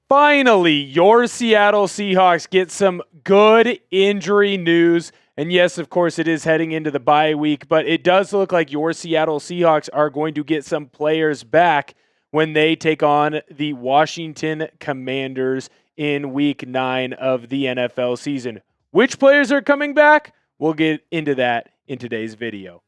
Finally, your Seattle Seahawks get some good injury news. And yes, of course, it is heading into the bye week, but it does look like your Seattle Seahawks are going to get some players back when they take on the Washington Commanders in Week 9 of the NFL season. Which players are coming back? We'll get into that in today's video.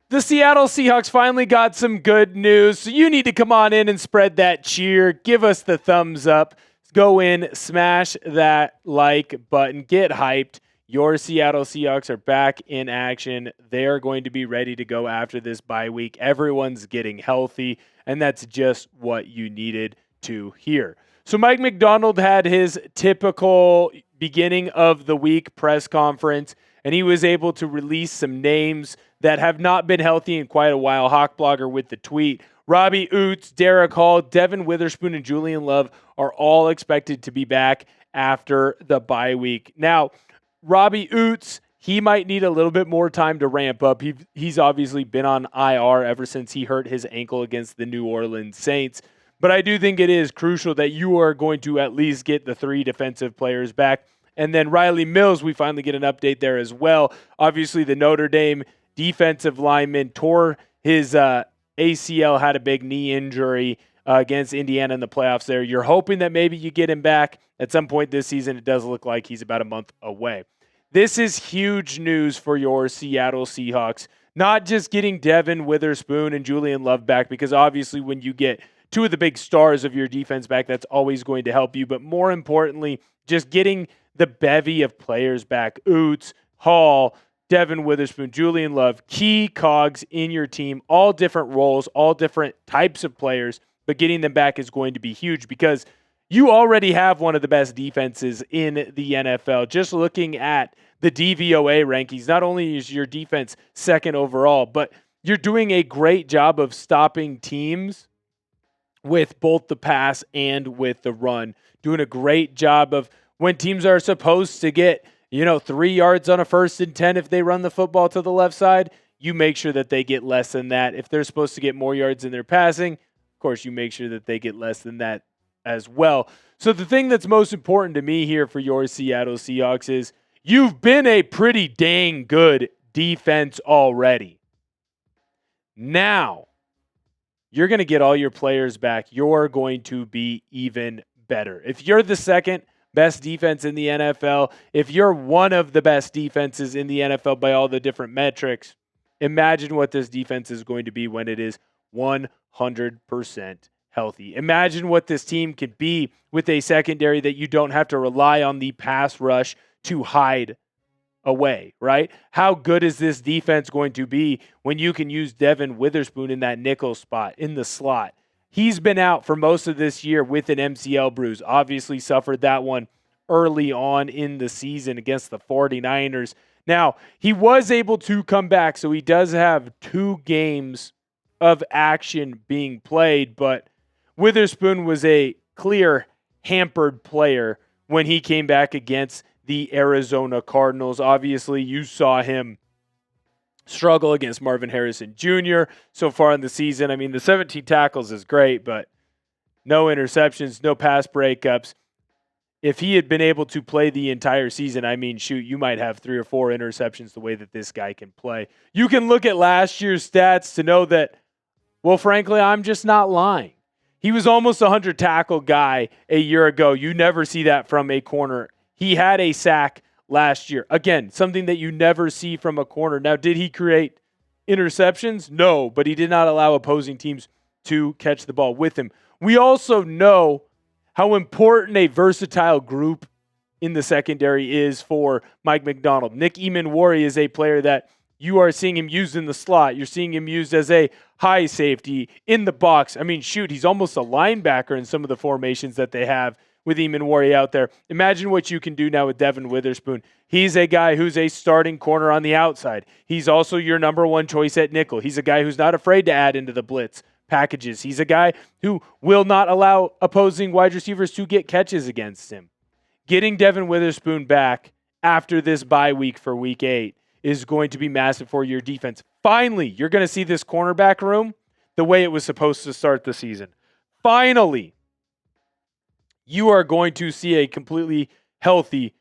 The Seattle Seahawks finally got some good news, so you need to come on in and spread that cheer. Give us the thumbs up. Go in, smash that like button, get hyped. Your Seattle Seahawks are back in action. They're going to be ready to go after this bye week. Everyone's getting healthy, and that's just what you needed to hear. So Mike Macdonald had his typical beginning of the week press conference, and he was able to release some names that have not been healthy in quite a while. Hawk Blogger with the tweet. Robbie Oots, Derek Hall, Devin Witherspoon, and Julian Love are all expected to be back after the bye week. Now, Robbie Oots, he might need a little bit more time to ramp up. He's obviously been on IR ever since he hurt his ankle against the New Orleans Saints. But I do think it is crucial that you are going to at least get the 3 defensive players back. And then Riley Mills, we finally get an update there as well. Obviously, the Notre Dame defensive lineman tore his ACL, had a big knee injury against Indiana in the playoffs there. You're hoping that maybe you get him back at some point this season. It does look like he's about a month away. This is huge news for your Seattle Seahawks, not just getting Devin Witherspoon and Julian Love back, because obviously when you get 2 of the big stars of your defense back, that's always going to help you. But more importantly, just getting the bevy of players back. Oots, Hall, Devin Witherspoon, Julian Love, key cogs in your team, all different roles, all different types of players, but getting them back is going to be huge because you already have one of the best defenses in the NFL. Just looking at the DVOA rankings, not only is your defense second overall, but you're doing a great job of stopping teams with both the pass and with the run. Doing a great job of when teams are supposed to get 3 yards on a 1st and 10 if they run the football to the left side, you make sure that they get less than that. If they're supposed to get more yards in their passing, of course, you make sure that they get less than that as well. So the thing that's most important to me here for your Seattle Seahawks is you've been a pretty dang good defense already. Now, you're going to get all your players back. You're going to be even better. If you're the second best defense in the NFL, if you're one of the best defenses in the NFL by all the different metrics, imagine what this defense is going to be when it is 100% healthy. Imagine what this team could be with a secondary that you don't have to rely on the pass rush to hide away, right? How good is this defense going to be when you can use Devin Witherspoon in that nickel spot, in the slot? He's been out for most of this year with an MCL bruise. Obviously suffered that one early on in the season against the 49ers. Now, he was able to come back, so he does have 2 games of action being played, but Witherspoon was a clear hampered player when he came back against the Arizona Cardinals. Obviously, you saw him struggle against Marvin Harrison Jr. so far in the season. I mean, the 17 tackles is great, but no interceptions, no pass breakups. If he had been able to play the entire season, I mean, shoot, you might have 3 or 4 interceptions the way that this guy can play. You can look at last year's stats to know that, well, frankly, I'm just not lying. He was almost a 100 tackle guy a year ago. You never see that from a corner. He had a sack last year. Again, something that you never see from a corner. Now, did he create interceptions? No, but he did not allow opposing teams to catch the ball with him. We also know how important a versatile group in the secondary is for Mike Macdonald. Nick Eamon-Warry is a player that you are seeing him used in the slot. You're seeing him used as a high safety in the box. I mean, shoot, he's almost a linebacker in some of the formations that they have with Eamon-Warry out there. Imagine what you can do now with Devin Witherspoon. He's a guy who's a starting corner on the outside. He's also your number 1 choice at nickel. He's a guy who's not afraid to add into the blitz packages. He's a guy who will not allow opposing wide receivers to get catches against him. Getting Devin Witherspoon back after this bye week for week 8 is going to be massive for your defense. Finally, you're going to see this cornerback room the way it was supposed to start the season. Finally, you are going to see a completely healthy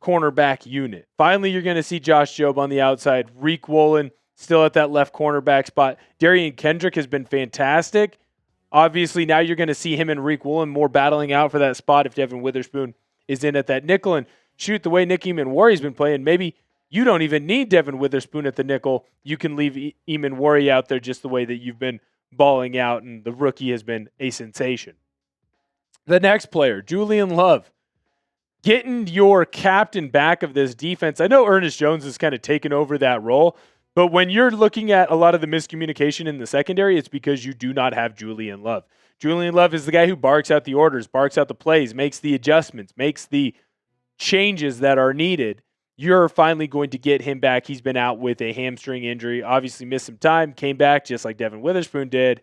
cornerback unit. Finally, you're going to see Josh Jobe on the outside. Reek Woolen still at that left cornerback spot. Darian Kendrick has been fantastic. Obviously, now you're going to see him and Reek Woolen more battling out for that spot if Devin Witherspoon is in at that nickel. And shoot, the way Nick Eamon-Warrior's been playing, maybe you don't even need Devin Witherspoon at the nickel. You can leave Eamon-Warrior out there just the way that you've been balling out, and the rookie has been a sensation. The next player, Julian Love. Getting your captain back of this defense. I know Ernest Jones has kind of taken over that role, but when you're looking at a lot of the miscommunication in the secondary, it's because you do not have Julian Love. Julian Love is the guy who barks out the orders, barks out the plays, makes the adjustments, makes the changes that are needed. You're finally going to get him back. He's been out with a hamstring injury, obviously missed some time, came back just like Devin Witherspoon did,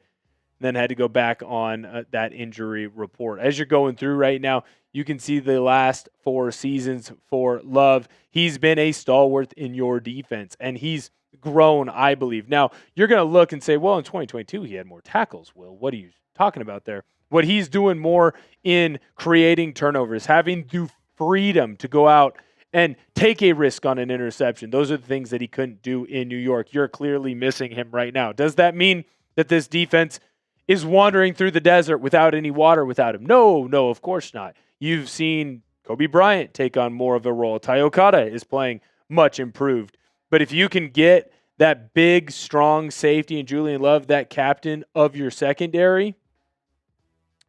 then had to go back on that injury report. As you're going through right now, you can see the last 4 seasons for Love. He's been a stalwart in your defense, and he's grown, I believe. Now, you're going to look and say, well, in 2022, he had more tackles. Will, what are you talking about there? What he's doing more in creating turnovers, having the freedom to go out and take a risk on an interception. Those are the things that he couldn't do in New York. You're clearly missing him right now. Does that mean that this defense is wandering through the desert without any water without him? No, of course not. You've seen Coby Bryant take on more of a role. Ty Okada is playing much improved. But if you can get that big, strong safety in Julian Love, that captain of your secondary,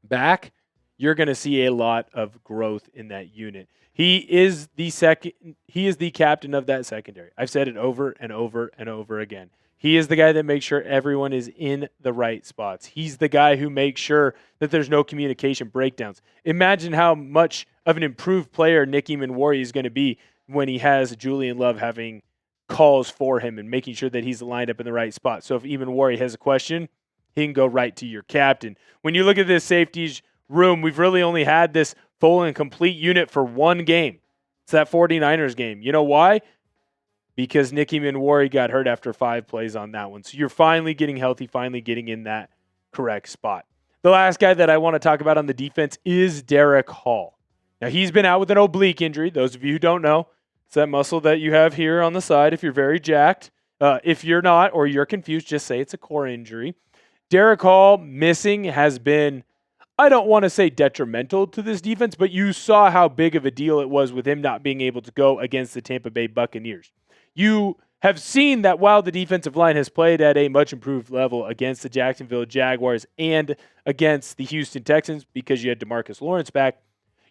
back, you're going to see a lot of growth in that unit. He is the captain of that secondary. I've said it over and over and over again. He is the guy that makes sure everyone is in the right spots. He's the guy who makes sure that there's no communication breakdowns. Imagine how much of an improved player Nick Eamon-Warrior is going to be when he has Julian Love having calls for him and making sure that he's lined up in the right spot. So if Eamon-Warrior has a question, he can go right to your captain. When you look at this safeties room, we've really only had this full and complete unit for one game. It's that 49ers game. You know why? Because Nick Eamon-Warrior got hurt after 5 plays on that one. So you're finally getting healthy, finally getting in that correct spot. The last guy that I want to talk about on the defense is Derek Hall. Now, he's been out with an oblique injury. Those of you who don't know, it's that muscle that you have here on the side if you're very jacked. If you're not or you're confused, just say it's a core injury. Derek Hall missing has been, I don't want to say detrimental to this defense, but you saw how big of a deal it was with him not being able to go against the Tampa Bay Buccaneers. You have seen that while the defensive line has played at a much improved level against the Jacksonville Jaguars and against the Houston Texans because you had DeMarcus Lawrence back,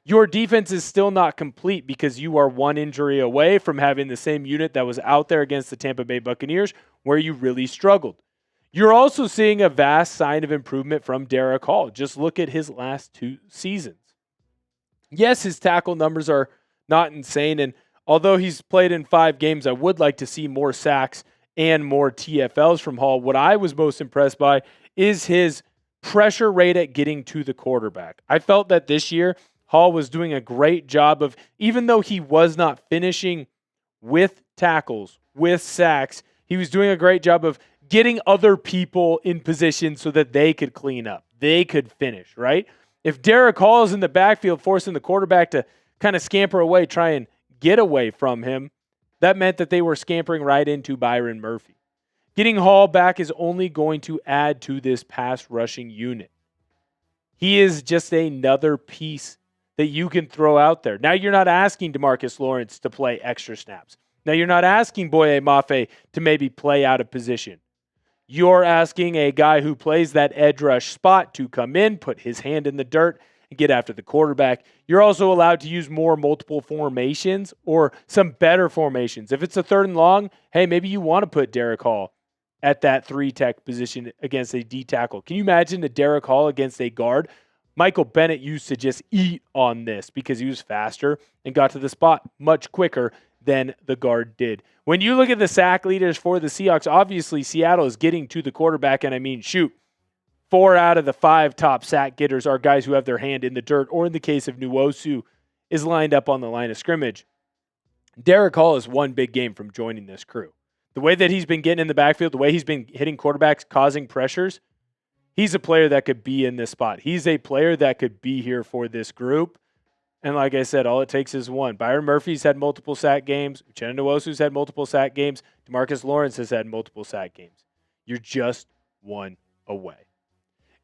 your defense is still not complete because you are one injury away from having the same unit that was out there against the Tampa Bay Buccaneers where you really struggled. You're also seeing a vast sign of improvement from Derek Hall. Just look at his last 2 seasons. Yes, his tackle numbers are not insane, and although he's played in 5 games, I would like to see more sacks and more TFLs from Hall. What I was most impressed by is his pressure rate at getting to the quarterback. I felt that this year, Hall was doing a great job of, even though he was not finishing with tackles, with sacks, he was doing a great job of getting other people in position so that they could clean up. They could finish, right? If Derek Hall is in the backfield forcing the quarterback to kind of scamper away, try and get away from him, that meant that they were scampering right into Byron Murphy. Getting Hall back is only going to add to this pass rushing unit. He is just another piece that you can throw out there. Now you're not asking DeMarcus Lawrence to play extra snaps. Now you're not asking Boye Mafe to maybe play out of position. You're asking a guy who plays that edge rush spot to come in, put his hand in the dirt, and get after the quarterback. You're also allowed to use more multiple formations or some better formations. If it's a 3rd and long, hey, maybe you want to put Derek Hall at that 3-tech position against a D tackle. Can you imagine a Derek Hall against a guard? Michael Bennett used to just eat on this because he was faster and got to the spot much quicker than the guard did. When you look at the sack leaders for the Seahawks, obviously Seattle is getting to the quarterback, and I mean, shoot, 4 out of the 5 top sack getters are guys who have their hand in the dirt, or in the case of Nwosu, is lined up on the line of scrimmage. Derek Hall is one big game from joining this crew. The way that he's been getting in the backfield, the way he's been hitting quarterbacks, causing pressures, he's a player that could be in this spot. He's a player that could be here for this group. And like I said, all it takes is one. Byron Murphy's had multiple sack games. Uchenna Nwosu's had multiple sack games. DeMarcus Lawrence has had multiple sack games. You're just one away.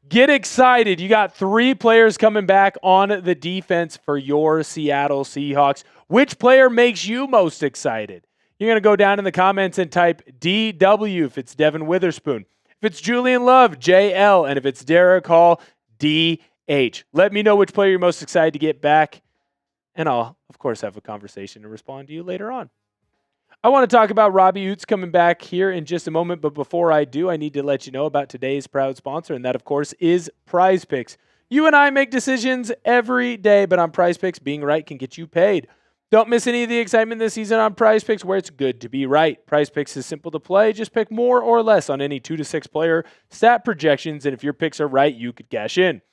Get excited. You got 3 players coming back on the defense for your Seattle Seahawks. Which player makes you most excited? You're going to go down in the comments and type DW if it's Devin Witherspoon. If it's Julian Love, JL. And if it's Derek Hall, DH. Let me know which player you're most excited to get back. And I'll, of course, have a conversation and respond to you later on. I want to talk about Robbie Ouzts coming back here in just a moment, but before I do, I need to let you know about today's proud sponsor, and that, of course, is Prize Picks. You and I make decisions every day, but on Prize Picks, being right can get you paid. Don't miss any of the excitement this season on Prize Picks, where it's good to be right. Prize Picks is simple to play. Just pick more or less on any 2 to 6 player stat projections, and if your picks are right, you could cash in.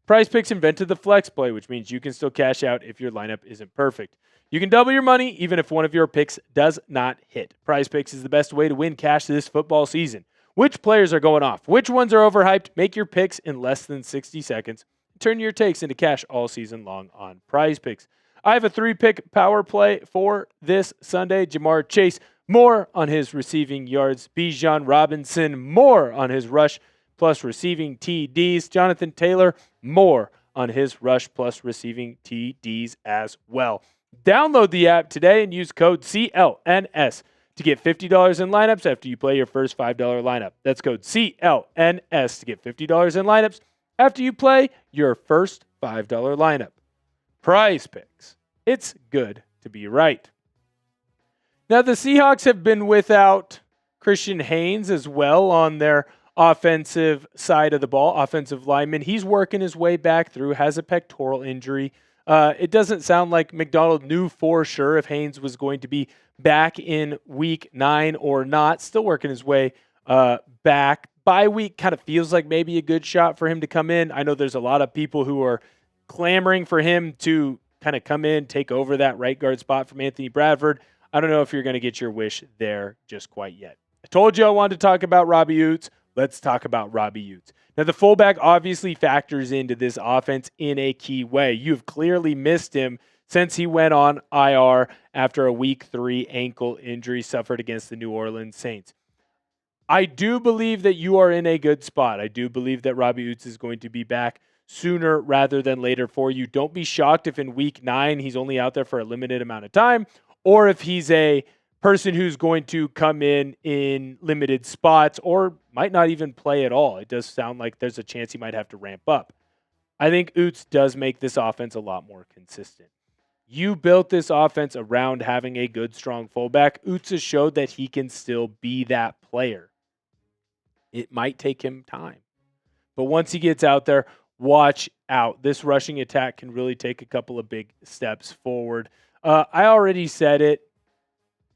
Prize Picks invented the flex play, which means you can still cash out if your lineup isn't perfect. You can double your money even if one of your picks does not hit. Prize Picks is the best way to win cash this football season. Which players are going off? Which ones are overhyped? Make your picks in less than 60 seconds. Turn your takes into cash all season long on Prize Picks. I have a 3-pick power play for this Sunday. Jamar Chase, more on his receiving yards. Bijan Robinson, more on his rush plus receiving TDs. Jonathan Taylor, more on his rush plus receiving TDs as well. Download the app today and use code CLNS to get $50 in lineups after you play your first $5 lineup. That's code CLNS to get $50 in lineups after you play your first $5 lineup. Prize Picks. It's good to be right. Now, the Seahawks have been without Christian Haynes as well on their offensive side of the ball, offensive lineman. He's working his way back through, has a pectoral injury. It doesn't sound like Macdonald knew for sure if Haynes was going to be back in week 9 or not. Still working his way back. Bye week kind of feels like maybe a good shot for him to come in. I know there's a lot of people who are clamoring for him to kind of come in, take over that right guard spot from Anthony Bradford. I don't know if you're going to get your wish there just quite yet. I told you I wanted to talk about Robbie Ouzts. Let's talk about Robbie Ouzts. Now, the fullback obviously factors into this offense in a key way. You've clearly missed him since he went on IR after a week 3 ankle injury suffered against the New Orleans Saints. I do believe that you are in a good spot. I do believe that Robbie Ouzts is going to be back sooner rather than later for you. Don't be shocked if in week 9 he's only out there for a limited amount of time, or if he's a person who's going to come in limited spots or might not even play at all. It does sound like there's a chance he might have to ramp up. I think Ouzts does make this offense a lot more consistent. You built this offense around having a good, strong fullback. Ouzts has showed that he can still be that player. It might take him time. But once he gets out there, watch out. This rushing attack can really take a couple of big steps forward. I already said it.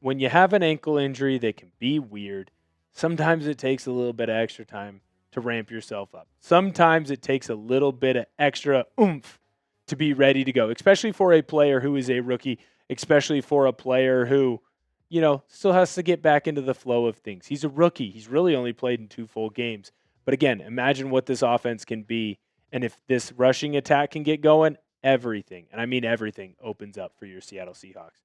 When you have an ankle injury, they can be weird. Sometimes it takes a little bit of extra time to ramp yourself up. Sometimes it takes a little bit of extra oomph to be ready to go, especially for a player who is a rookie, especially for a player who, still has to get back into the flow of things. He's a rookie. He's really only played in 2 full games. But again, imagine what this offense can be. And if this rushing attack can get going, everything, and I mean everything, opens up for your Seattle Seahawks.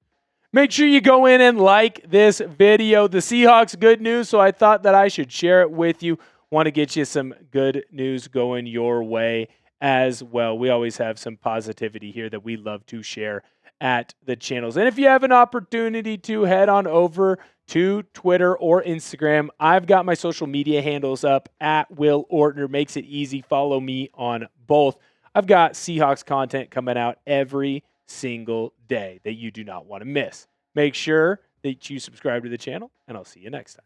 Make sure you go in and like this video. The Seahawks, good news, so I thought that I should share it with you. Want to get you some good news going your way as well. We always have some positivity here that we love to share at the channels. And if you have an opportunity to head on over to Twitter or Instagram, I've got my social media handles up at Will Ortner. Makes it easy. Follow me on both. I've got Seahawks content coming out every single day that you do not want to miss. Make sure that you subscribe to the channel, and I'll see you next time.